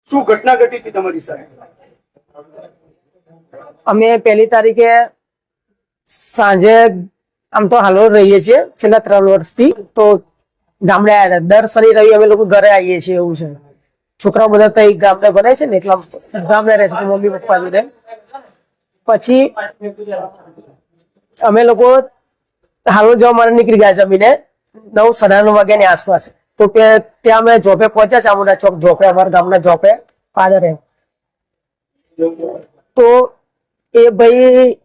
શું ઘટના ઘટી હતી તમારી સાથે? અમે 1લી તારીખે સાંજે આમ તો હાલોલ રહીએ છીએ છેલ્લા 3 વર્ષથી, તો ગામડે આવ્યા હતા. દર શનિ રવિ અમે લોકો ઘરે આવીએ છીએ. એવું છે, છોકરાઓ બધા ત્યાં ગામડે ભણે છે ને એટલા ગામડે રહે છે મમ્મી પપ્પા જોડે. પછી અમે લોકો હાલોલ જવા માટે નીકળી ગયા જમીને 9-9:30 વાગ્યાની આસપાસ. તો ત્યાં અમે જોપે પહોંચ્યા, ચામુંડા ચોક જોપે, અમારા ગામના જોપે પાદરે. તો એ ભાઈ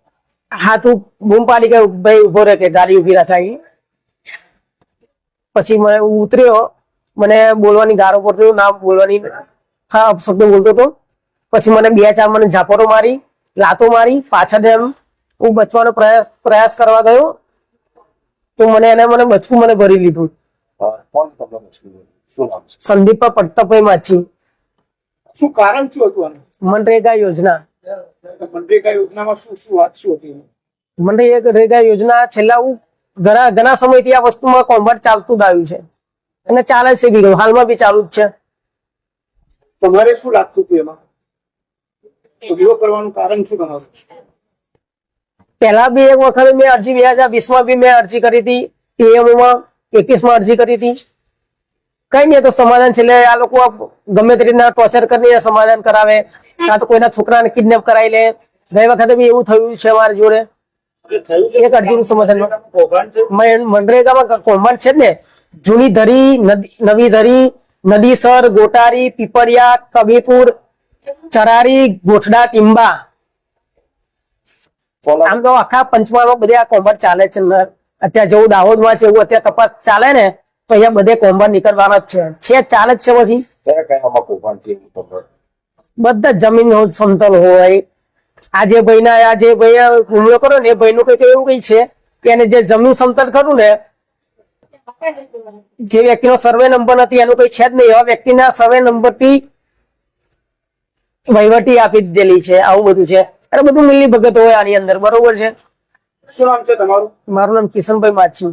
હાથું બૂમ પાડી કે ભાઈ ઉભો રહે, કે ગાડી ઉભી રખાઈ. પછી મને ઉતર્યો, મને બોલવાની ગારો પડતો, ના બોલવાની ખરાબ શબ્દો બોલતો હતો. પછી મને 2-4 મને ઝાપટો મારી, લાતો મારી. પાછળ એમ હું બચવાનો પ્રયાસ કરવા ગયો તો મને બચકું મને ભરી લીધું. સંદીપ પ્રતાપભાઈ માછી. શું કારણ શું હતું આનું? મનરેગા યોજના. મનરેગા યોજનામાં શું વાત શું હતી? મનરેગા યોજના છેલ્લા ઘણા સમયથી આ વસ્તુમાં કૌભાંડ ચાલતું જ આવ્યું છે અને ચાલે છે બી, હાલમાં બી ચાલુ જ છે. તમારે શું લાગતું હતું એમાં? વિરોધ કરવાનું કારણ શું તમારું? પહેલા બી એક વખત મેં અરજી 2020માં બી મેં અરજી કરી હતી, PMOમાં 21માં અરજી કરી હતી. કઈ નહીં તો સમાધાન છેલ્લે આ લોકો ગમે તે રીતના ટોર્ચર કરીને સમાધાન કરાવે, કાં તો કોઈના છોકરાને કિડનેપ કરાવી લે. ગઈ વખતે બી એવું થયું છે મારી જોડે. એક અરજીનું સમાધાન મનરેગામાં કૌભાંડ છે ને, જૂની ધરી, નવી ધરી, નદીસર, ગોટારી, પીપળિયા, કબીપુર, ચરારી, ગોઠડા, ટીંબા, આમ તો આખા પંચમહાલમાં બધે આ કૌભાંડ ચાલે છે. અત્યારે જેવું દાહોદમાં છે એવું અત્યારે તપાસ ચાલે ને, તો અહીંયા બધે કૌભાંડ નીકળવાના જ છે, ચાલે જ છે. પછી બધા જમીન સમતલ હોય. આ જે ભાઈ હુમલો કર્યો ને એ ભાઈ નું કઈક એવું કઈ છે કે એને જે જમીન સમતલ ખરું ને, જે વ્યક્તિનો સર્વે નંબર નથી એનું કઈ છે જ નહીં, એવા વ્યક્તિના સર્વે નંબર થી વહીવટી આપી દીધેલી છે. આવું બધું છે, અને બધું મિલી ભગત હોય આની અંદર. બરોબર છે. શું નામ છે તમારું? મારું નામ કિશનભાઈ માછી.